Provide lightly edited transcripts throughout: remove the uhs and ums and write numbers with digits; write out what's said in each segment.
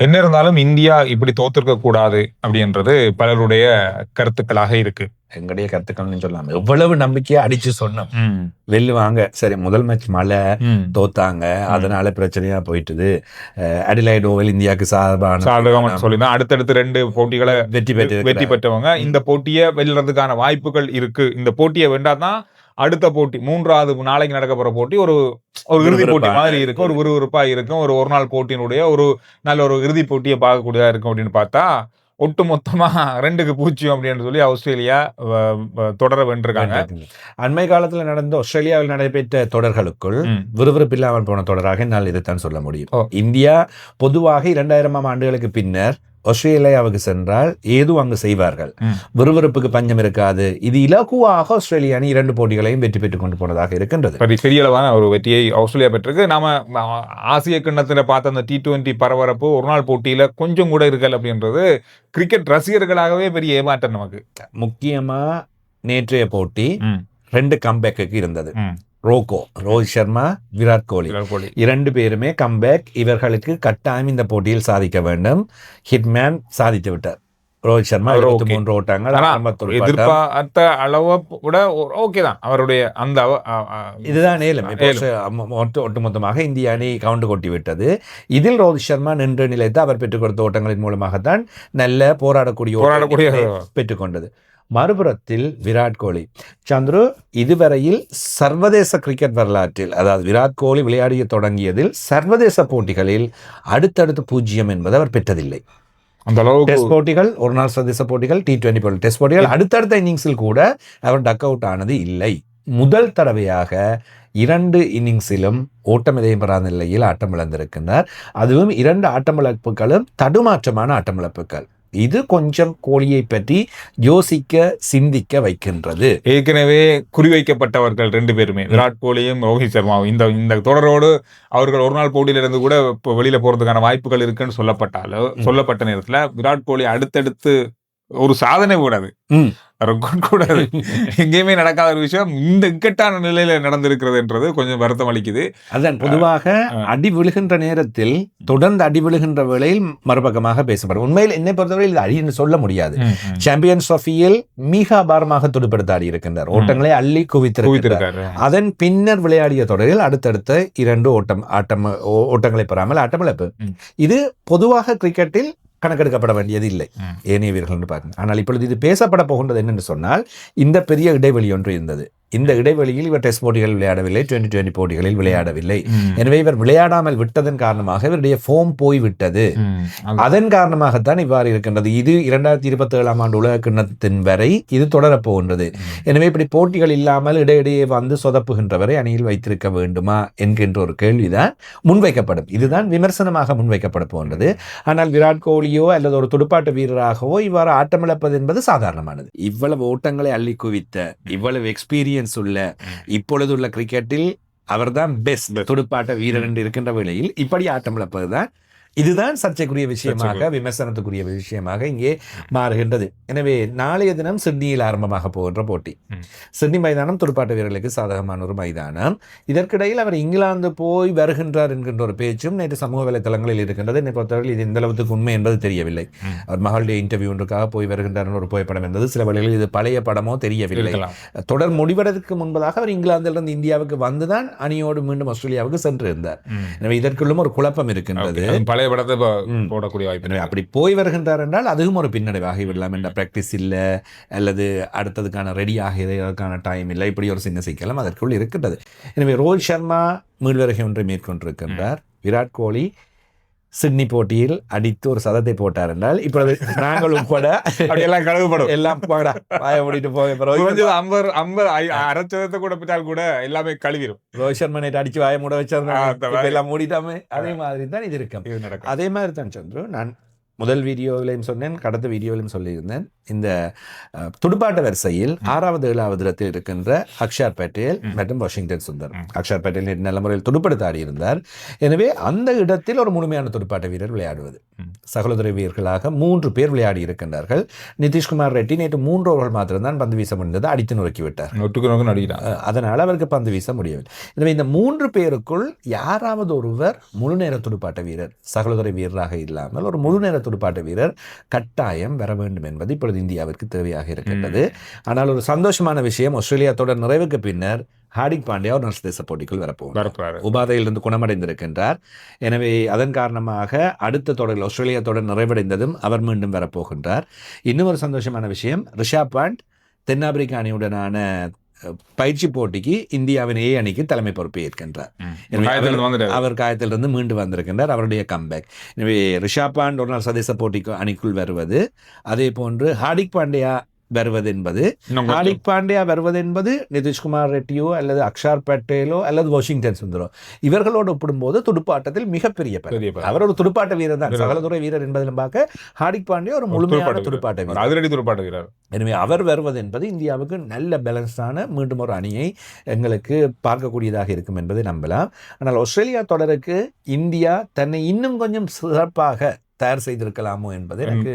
என்ன இருந்தாலும் இந்தியா இப்படி தோத்திருக்க கூடாது அப்படின்றது பலருடைய கருத்துக்களாக இருக்கு. எங்களுடைய கருத்துக்கள்னு சொல்லலாம். எவ்வளவு நம்பிக்கையா அடிச்சு சொன்னோம் வெல்லுவாங்க. சரி, முதல் மேட்ச் மழை தோத்தாங்க, அதனால பிரச்சனையா போயிட்டுது. அடிலைட் ஓவல் இந்தியாவுக்கு சாதகமான சொல்லிதான் அடுத்தடுத்து 2 போட்டிகளை வெற்றி பெற்றவங்க. இந்த போட்டியை வெல்றதுக்கான வாய்ப்புகள் இருக்கு. இந்த போட்டியை வென்றாதான் அடுத்த போட்டி 3வது நாளைக்கு நடக்க போற போட்டி ஒரு இறுதி போட்டி மாதிரி இருக்கும், ஒரு விறுவிறுப்பா இருக்கும், ஒரு நாள் போட்டியினுடைய ஒரு நல்ல ஒரு இறுதி போட்டியை பார்க்கக்கூடியதா இருக்கும் அப்படின்னு பார்த்தா ஒட்டு மொத்தமா 2-0 அப்படின்னு சொல்லி ஆஸ்திரேலியா தொடர வென்றிருக்காங்க. அண்மை காலத்துல நடந்த ஆஸ்திரேலியாவில் நடைபெற்ற தொடர்களுக்குள் விறுவிறுப்பு இல்லாமல் போன தொடராக என்னால் இதைத்தான் சொல்ல முடியும். இந்தியா பொதுவாக 2000ஆம் ஆண்டுகளுக்கு பின்னர் ஆஸ்திரேலியாவுக்கு சென்றால் ஏதும் அங்கு செய்வார்கள், விறுவிறுப்புக்கு பஞ்சம் இருக்காது. இது இலகுவாக ஆஸ்திரேலியா அணி 2 போட்டிகளையும் வெற்றி பெற்றுக் கொண்டு போனதாக இருக்கின்றது. பெரிய அளவான ஒரு வெற்றியை ஆஸ்திரேலியா பெற்றிருக்கு. நாம ஆசிய கிண்ணத்துல பார்த்த அந்த T20 பரபரப்பு ஒரு நாள் போட்டியில கொஞ்சம் கூட இருக்கல அப்படின்றது கிரிக்கெட் ரசிகர்களாகவே பெரிய ஏமாற்றம் நமக்கு. முக்கியமா நேற்றைய போட்டி 2 கம்பேக்கு இருந்தது. ரோஹித் சர்மா, விராட் கோலி 2 பேருமே கம்பேக். இவர்களுக்கு கட்டாயம் இந்த போட்டியில் சாதிக்க வேண்டும். ஹிட்மேன் சாதித்து விட்டார். ரோஹித் சர்மா 23 ஓட்டங்கள், எதிர்பார்த்த அளவை விட ஓகே தான் அவருடைய அந்த இதுதான் ஒட்டுமொத்தமாக இந்திய அணி கவுண்ட் கொட்டி விட்டது. இதில் ரோஹித் சர்மா நின்று நிலைத்து அவர் பெற்றுக் கொடுத்த ஓட்டங்களின் மூலமாகத்தான் நல்ல போராடக்கூடிய பெற்றுக்கொண்டது. மறுபுறத்தில் விராட் கோலி, சந்துரு, இதுவரையில் சர்வதேச கிரிக்கெட் வரலாற்றில், அதாவது விராட் கோலி விளையாடிய தொடங்கியதில் சர்வதேச போட்டிகளில் அடுத்தடுத்து 0 என்பது அவர் பெற்றதில்லை. அந்த அளவுக்கு டெஸ்ட் போட்டிகள், ஒரு நாள் சர்வதேச போட்டிகள், T20 போட்டி டெஸ்ட் போட்டிகள், அடுத்தடுத்த இன்னிங்ஸில் கூட அவர் டக் அவுட் ஆனது இல்லை. முதல் தடவையாக 2 இன்னிங்ஸிலும் ஓட்டம் எதையும் பெறாத நிலையில் ஆட்டம் இழந்திருக்கின்றார். அதுவும் 2 ஆட்டமிழப்புகளும் தடுமாற்றமான ஆட்டமிழப்புகள். இது கொஞ்சம் கோலியை பற்றி யோசிக்க சிந்திக்க வைக்கின்றது. ஏற்கனவே குறிவைக்கப்பட்டவர்கள் 2 பேருமே, விராட் கோலியும் ரோஹித் சர்மாவும், இந்த தொடரோடு அவர்கள் ஒரு நாள் போட்டியிலிருந்து கூட வெளியில போறதுக்கான வாய்ப்புகள் இருக்குன்னு சொல்லப்பட்ட நேரத்துல விராட் கோலி அடுத்தடுத்து ஒரு சாதனை கூடாது, கூடாது, எங்கேயுமே நடக்காத ஒரு விஷயம் இந்த இக்கட்டான நிலையில நடந்திருக்கிறதுன்றது கொஞ்சம் வருத்தம் அளிக்குது. அதன் பொதுவாக அடி விழுகின்ற நேரத்தில் தொடர்ந்து அடி விழுகின்ற வேளையில் மறுபக்கமாக பேசப்படும். உண்மையில் என்னை பொறுத்தவரையில் இது அடி என்று சொல்ல முடியாது. சாம்பியன்ஸ் ட்ரோஃபியில் மிக அபாரமாக துடுப்படுத்த ஆடி இருக்கின்றார், ஓட்டங்களை அள்ளி குவித்திருக்கிறார். அதன் பின்னர் விளையாடிய தொடரில் அடுத்தடுத்த 2 ஓட்டங்களை பெறாமல் ஆட்டமிழப்பு. இது பொதுவாக கிரிக்கெட்டில் கணக்கெடுக்கப்பட வேண்டியது இல்லை ஏனைய வீரர்கள் என்று பார்க்கணும். ஆனால் இப்பொழுது இது பேசப்பட போகின்றது என்னென்று சொன்னால், இந்த பெரிய இடைவெளி ஒன்று இருந்தது. இந்த இடைவெளியில் இவர் டெஸ்ட் போட்டிகள் விளையாடவில்லை, 2020 போட்டிகளில் விளையாடவில்லை. எனவே இவர் விளையாடாமல் விட்டதன் காரணமாக இவருடைய ஃபோம் போய்விட்டது. அதன் காரணமாகத்தான் இவ்வாறு இருக்கின்றது. இது 2027ஆம் ஆண்டு உலக கிண்ணத்தின் வரை இது தொடரப்போகின்றது. எனவே இப்படி போட்டிகள் இல்லாமல் இடையிடையே வந்து சொதப்புகின்றவரை அணியில் வைத்திருக்க வேண்டுமா என்கின்ற ஒரு கேள்விதான் முன்வைக்கப்படும். இதுதான் விமர்சனமாக முன்வைக்கப்பட போகின்றது. ஆனால் விராட் கோலியோ அல்லது ஒரு துடுப்பாட்ட வீரராகவோ இவ்வாறு ஆட்டமிழப்பது என்பது சாதாரணமானது. இவ்வளவு ஓட்டங்களை அள்ளி குவித்த, இவ்வளவு எக்ஸ்பீரியன்ஸ் உள்ள, இப்பொழுது உள்ள கிரிக்கெட்டில் அவர்தான் பெஸ்ட் துடுப்பாட்ட வீரர் என்று இருக்கின்ற வேளையில் இப்படி ஆட்டமிழப்பதுதான், இதுதான் சர்ச்சைக்குரிய விஷயமாக, விமர்சனத்துக்குரிய விஷயமாக இங்கே மாறுகின்றது. எனவே நாளைய தினம் சிட்னியில் ஆரம்பமாக போகின்ற போட்டி. சிட்னி மைதானம் துடுப்பாட்ட வீரர்களுக்கு சாதகமான ஒரு மைதானம். இதற்கிடையில் அவர் இங்கிலாந்து போய் வருகின்றார் என்கின்ற ஒரு பேச்சும் நேற்று சமூக வலைத்தளங்களில் இருக்கின்றது. என்னை பொறுத்தவரையில் இது எந்த அளவுக்கு உண்மை என்பது தெரியவில்லை. அவர் மகளுடைய இன்டர்வியூ ஒன்றுக்காக போய் வருகின்றார் ஒரு புகைப்படம் என்பது சில வழிகளில் இது பழைய படமோ தெரியவில்லை. தொடர் முடிவதற்கு முன்பதாக அவர் இங்கிலாந்திலிருந்து இந்தியாவுக்கு வந்துதான் அணியோடு மீண்டும் ஆஸ்திரேலியாவுக்கு சென்றிருந்தார். எனவே இதற்குள்ளும் ஒரு குழப்பம் இருக்கின்றது. படத்தை போடக்கூடிய வாய்ப்பு. அப்படி போய் வருகின்றார் என்றால் அதுவும் ஒரு பின்னடைவாகி விடலாம். என்ற பிராக்டிஸ் இல்லை, அல்லது அடுத்ததுக்கான ரெடி ஆகிறதுக்கான டைம் இல்லை, இப்படி ஒரு சின்ன சிக்கலும் அதற்குள் இருக்கின்றது. எனவே ரோஹித் சர்மா மீள்வருகை ஒன்றை மேற்கொண்டிருக்கின்றார். விராட் கோலி சிட்னி போட்டியில் அடித்து ஒரு சதத்தை போட்டார் என்றால் இப்பொழுது நாங்கள் உட்பட எல்லாம் கழுவுப்படும், எல்லாம் வாய மூடிட்டு போக அரைச்சதத்தை கூட பிட்டால் கூட எல்லாமே கழுவிடும். ரோஹித் சர்மா நேற்று அடிச்சு வாய மூட வச்சிருந்தேன், எல்லாம் மூடிட்டாமே. அதே மாதிரி தான் இது இருக்கும். அதே மாதிரி தான் சந்துரு, நான் முதல் வீடியோவிலையும் சொன்னேன், கடந்த வீடியோவிலையும் சொல்லியிருந்தேன், இந்த துடுப்பாட்ட வரிசையில் 6வது 7வது இடத்தில் இருக்கின்ற அக்ஷர் பட்டேல் மற்றும் வாஷிங்டன் சுந்தர். அக்ஷர் பட்டேல் நல்ல முறையில் துடுப்படுத்த ஆடி இருந்தார். எனவே அந்த இடத்தில் ஒரு முழுமையான துடுப்பாட்ட வீரர் விளையாடுவது, சகோதர வீரர்களாக 3 பேர் விளையாடி இருக்கின்றார்கள். நிதிஷ்குமார் ரெட்டி நேற்று 3 ஓவர்கள் மாத்திரம்தான் பந்து வீச முடிந்தது, அடித்து நொறுக்கிவிட்டார். அதனால் அவருக்கு பந்து வீச முடியவில்லை. எனவே இந்த 3 பேருக்குள் யாராவது ஒருவர் முழு நேர துடுப்பாட்ட வீரர், சகோதர வீரராக இல்லாமல் ஒரு முழு நேர துடுப்பாட்ட வீரர் கட்டாயம் வர வேண்டும் என்பது இப்பொழுது இந்தியாவிற்கு தேவையாக இருக்கின்றது. ஆனால் ஒரு சந்தோஷமான விஷயம், ஆஸ்திரேலியா தொடர் நிறைவுக்கு பின்னர் ஹார்திக் பாண்டியா ஒரு சர்வதேச போட்டிக்குள் வரப்போகிறார். உபாதையிலிருந்து குணமடைந்திருக்கின்றார். எனவே அதன் காரணமாக அடுத்த தொடரில் ஆஸ்திரேலியா தொடர் நிறைவடைந்ததும் அவர் மீண்டும் வரப்போகின்றார். இன்னும் ஒரு சந்தோஷமான விஷயம், ரிஷப் பண்ட் தென்னாப்பிரிக்க அணியுடனான பயிற்சி போட்டிக்கு இந்தியாவின் A அணிக்கு தலைமை பொறுப்பை ஏற்கின்றார். அவர் காயத்திலிருந்து மீண்டு வந்திருக்கின்றார், அவருடைய கம்பேக். எனவே ரிஷப் பண்ட் ஒரு நாள் சர்வதேச போட்டிக்கு அணிக்குள் வருவது, அதே போன்று ஹார்திக் பாண்டியா வருவது என்பது நிதிஷ்குமார் ரெட்டியோ அல்லது அக்ஷர் பட்டேலோ அல்லது வாஷிங்டன் சுந்தரோ இவர்களோடு ஒப்பிடும்போது துடுப்பாட்டத்தில் மிகப்பெரிய அவர் ஒரு துடுப்பாட்ட வீரர் தான், சகலதுறை வீரர் என்பதிலும் பார்க்க ஹார்திக் பாண்டியா ஒரு முழுமையான துடுப்பாட்ட வீரர். எனவே அவர் வருவது என்பது இந்தியாவுக்கு நல்ல பேலன்ஸான மீண்டும் ஒரு அணியை எங்களுக்கு பார்க்கக்கூடியதாக இருக்கும் என்பதை நம்பலாம். ஆனால் ஆஸ்திரேலியா தொடருக்கு இந்தியா தன்னை இன்னும் கொஞ்சம் சிறப்பாக தயார் செய்திருக்கலாமோ என்பது எனக்கு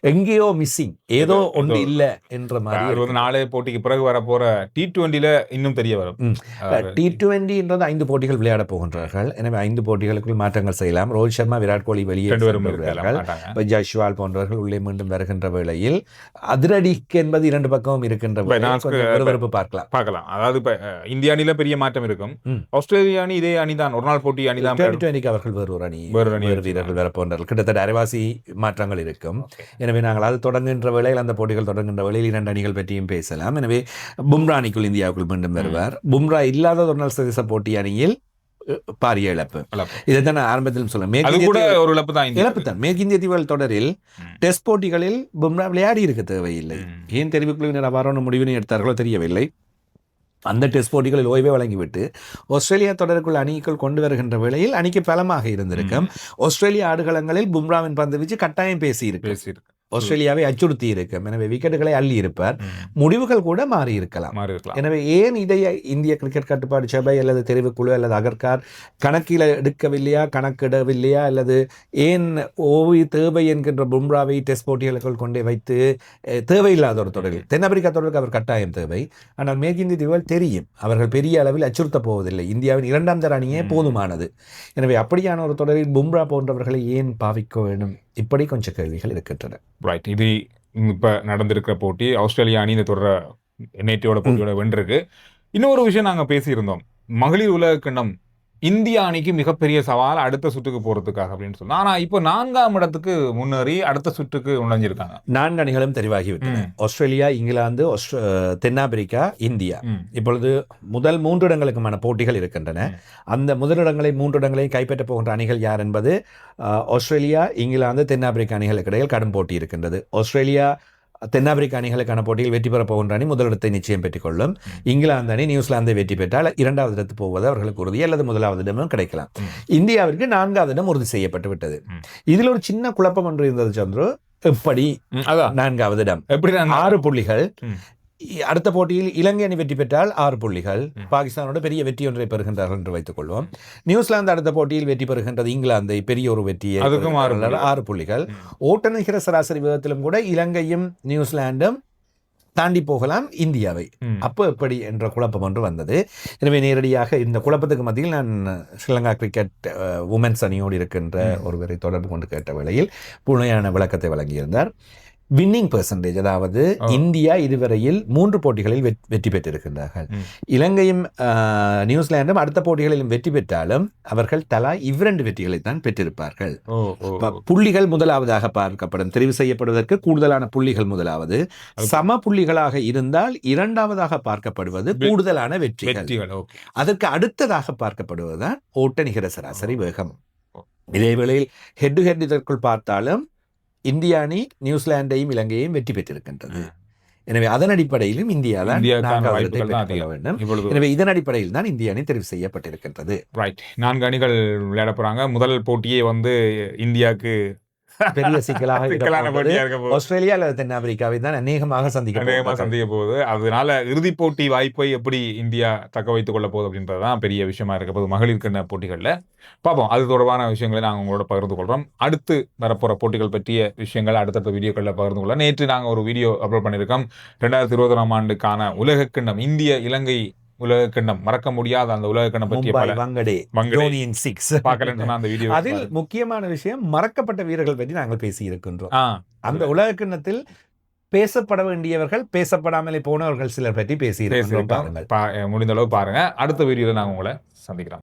எங்கேயோ மிஸ்ஸிங், ஏதோ ஒன்று இல்லை என்ற மாதிரி. நாளை போட்டிக்கு பிறகு வர போற T20 இன்னும் தெரிய வரும். T20 5 போட்டிகள் விளையாட போகின்றார்கள். எனவே 5 போட்டிகளுக்குள் மாற்றங்கள் செய்யலாம். ரோஹித் சர்மா, விராட் கோலி வெளியே வருகிறார்கள். ஜஸ்வால் போன்றவர்கள் உள்ளே மீண்டும் வருகின்ற வேளையில் அதிரடிக்கு என்பது 2 பக்கமும் இருக்கின்ற விறுவிறுப்பு பார்க்கலாம். அதாவது இந்திய அணியில பெரிய மாற்றம் இருக்கும். ஆஸ்திரேலியா அணி இதே அணிதான், ஒரு நாள் போட்டி அணிதான். T20 அவர்கள் வேறு ஒரு அணி வீரர்கள் வர போன்றார்கள். கிட்டத்தட்ட அரைவாசி மாற்றங்கள் இருக்கும். எனவே நாங்கள் அது தொடங்குகின்ற வேளையில், அந்த போட்டிகள் தொடங்குகின்ற வேளையில் 2 அணிகள் பற்றியும் பேசலாம். எனவே பும்ரா அணிக்குள் இந்தியாவுக்குள் மீண்டும் வருவார். பும்ரா இல்லாத ஒரு நாள் சர்வதேச போட்டி அணியில் பாரிய இழப்பு. இதைத்தான் நான் ஆரம்பத்தில் சொல்ல, இழப்பு தான். மேற்கிந்திய தீவுகள் தொடரில் டெஸ்ட் போட்டிகளில் பும்ரா விளையாடி இருக்க தேவையில்லை. ஏன் தெரிவிக்குழுவினர் அவ்வாறான முடிவினை எடுத்தார்களோ தெரியவில்லை. அந்த டெஸ்ட் போட்டிகளில் ஓய்வை வழங்கிவிட்டு ஆஸ்திரேலியா தொடருக்குள் அணிக்குள் கொண்டு வருகின்ற வேளையில் அணிக்கு பலமாக இருந்திருக்கும். ஆஸ்திரேலியா ஆடுகளங்களில் பும்ராவின் பந்து வீச்சு கட்டாயம் பேசியிருக்கு, ஆஸ்திரேலியாவை அச்சுறுத்தி இருக்கும். எனவே விக்கெட்டுகளை அள்ளி இருப்பார். முடிவுகள் கூட மாறி இருக்கலாம். எனவே ஏன் இதை இந்திய கிரிக்கெட் கட்டுப்பாடு சபை அல்லது தெரிவுக்குழு அல்லது அகர்கார் கணக்கில் எடுக்கவில்லையா, கணக்கிடவில்லையா, அல்லது ஏன் ஓய்வு தேவை என்கின்ற பும்ராவை டெஸ்ட் போட்டிகளுக்குள் கொண்டே வைத்து தேவையில்லாத ஒரு தொடரில், தென்னாப்பிரிக்கா தொடருக்கு அவர் கட்டாயம் தேவை. ஆனால் மேற்கிந்திய தீவுகள் தெரியும் அவர்கள் பெரிய அளவில் அச்சுறுத்த போவதில்லை, இந்தியாவின் 2ஆம் தர அணியே போதுமானது. எனவே அப்படியான ஒரு தொடரில் பும்ரா போன்றவர்களை ஏன் பாவிக்க வேண்டும், இப்படி கொஞ்சம் கேள்விகள் இருக்கின்றன. ரைட், இது இப்ப நடந்திருக்கிற போட்டி ஆஸ்திரேலியா அணி இந்த தொடர நேற்றையோட போட்டியோட வென்றிருக்கு. இன்னொரு விஷயம் நாங்க பேசியிருந்தோம், மகளிர் உலக கிண்ணம் இந்தியா அணிக்கு மிகப்பெரிய சவால் அடுத்த சுற்றுக்கு போறதுக்காக அப்படின்னு சொன்னா. ஆனா இப்போ 4ஆம் இடத்துக்கு முன்னேறி அடுத்த சுற்றுக்கு நுழைஞ்சிருக்காங்க. 4 அணிகளும் தெரிவாகிவிட்டன. ஆஸ்திரேலியா, இங்கிலாந்து, தென்னாப்பிரிக்கா, இந்தியா. இப்பொழுது முதல் 3 இடங்களுக்குமான போட்டிகள் இருக்கின்றன. அந்த முதலிடங்களை 3 இடங்களையும் கைப்பற்ற போகின்ற அணிகள் யார் என்பது ஆஸ்திரேலியா, இங்கிலாந்து, தென்னாப்பிரிக்கா அணிகளுக்கு இடையில் கடும் போட்டி இருக்கின்றது. ஆஸ்திரேலியா, தென்னாப்பிரிக்க அணிகளுக்கான போட்டியில் வெற்றி பெற போகின்ற அணி முதலிடத்தை நிச்சயம் பெற்றுக்கொள்ளும். இங்கிலாந்து அணி நியூசிலாந்தை வெற்றி பெற்றால் 2வது இடத்துக்கு போவது அவர்களுக்கு உறுதி, அல்லது 1வது இடமும் கிடைக்கலாம். இந்தியாவிற்கு 4வது இடம் உறுதி செய்யப்பட்டு விட்டது. இதில் ஒரு சின்ன குழப்பம் ஒன்று இருந்தது சந்துரு. எப்படி 4வது இடம், எப்படி 6 புள்ளிகள். அடுத்த போட்டியில் இலங்கை அணி வெற்றி பெற்றால் 6 புள்ளிகள், பாகிஸ்தானோட பெரிய வெற்றி ஒன்றை பெறுகின்றார்கள் என்று வைத்துக் கொள்வோம். நியூசிலாந்து அடுத்த போட்டியில் வெற்றி பெறுகின்றது இங்கிலாந்தை, பெரிய ஒரு வெற்றியை, 6 புள்ளிகள். ஓட்ட நிகர சராசரி விதத்திலும் கூட இலங்கையும் நியூசிலாண்டும் தாண்டி போகலாம் இந்தியாவை. அப்போ எப்படி என்ற குழப்பம் ஒன்று வந்தது. எனவே நேரடியாக இந்த குழப்பத்துக்கு மத்தியில் நான் ஸ்ரீலங்கா கிரிக்கெட் உமன்ஸ் அணியோடு இருக்கின்ற ஒருவரை தொடர்பு கொண்டு கேட்ட வேளையில் புனையான விளக்கத்தை வழங்கியிருந்தார். வின்னிங் பெர்சன்டேஜ், அதாவது இந்தியா இதுவரையில் 3 போட்டிகளில் வெற்றி பெற்றிருக்கின்றார்கள். இலங்கையும் நியூசிலாண்டும் அடுத்த போட்டிகளிலும் வெற்றி பெற்றாலும் அவர்கள் தலா 2 வெற்றிகளை தான் பெற்றிருப்பார்கள். புள்ளிகள் முதலாவதாக பார்க்கப்படும், தெரிவு செய்யப்படுவதற்கு கூடுதலான புள்ளிகள் முதலாவது. சம புள்ளிகளாக இருந்தால் 2வதாக பார்க்கப்படுவது கூடுதலான வெற்றிகள். அதற்கு அடுத்ததாக பார்க்கப்படுவதுதான் ஓட்ட நிகர சராசரி வேகம். இதேவேளையில் ஹெட் டு ஹெட் இதற்குள் பார்த்தாலும் இந்திய அணி நியூசிலாண்டையும் இலங்கையையும் வெற்றி பெற்றிருக்கின்றது. எனவே அதன் அடிப்படையிலும் இந்தியா தான் 4வது இடத்தை பெற்றுக்கொள்ள வேண்டும். எனவே இதன் அடிப்படையில் தான் இந்திய அணி தெரிவு செய்யப்பட்டிருக்கின்றது. ரைட், 4 அணிகள் விளையாட போறாங்க. முதல் போட்டியே இந்தியாவுக்கு பெரிய சிக்கலாக சிக்கலான போட்டியா இருக்க போகுது. ஆஸ்திரேலியா அல்லது தென்னாப்பிரிக்காவை தான் அநேகமாக சந்திக்க போகுது. அதனால இறுதிப் போட்டி வாய்ப்பை எப்படி இந்தியா தக்க வைத்துக் கொள்ள போகுது அப்படின்றதுதான் பெரிய விஷயமா இருக்க போகுது மகளிருக்கான போட்டிகள்ல. பார்ப்போம், அது தொடர்பான விஷயங்களை நாங்கள் உங்களோட பகிர்ந்து கொள்றோம். அடுத்து வரப்போற போட்டிகள் பற்றிய விஷயங்கள் அடுத்தடுத்த வீடியோக்களில் பகிர்ந்து கொள்ளலாம். நேற்று நாங்கள் ஒரு வீடியோ அப்லோட் பண்ணியிருக்கோம். 2021 ஆண்டுக்கான உலகக்கிண்ணம், இந்திய இலங்கை உலகக்கிண்ணம், மறக்க முடியாத அந்த உலகக்கிண்ணம் பற்றிய அந்த வீடியோ. அதில் முக்கியமான விஷயம், மறக்கப்பட்ட வீரர்கள் பற்றி நாங்கள் பேசி இருக்கின்றோம். அந்த உலகக்கிண்ணத்தில் பேசப்பட வேண்டியவர்கள், பேசப்படாமலே போனவர்கள் சிலர் பற்றி பேசி இருக்கின்றோம். முடிந்த அளவு பாருங்க. அடுத்த வீடியோல நாங்கள் உங்களை சந்திக்கிறோம்.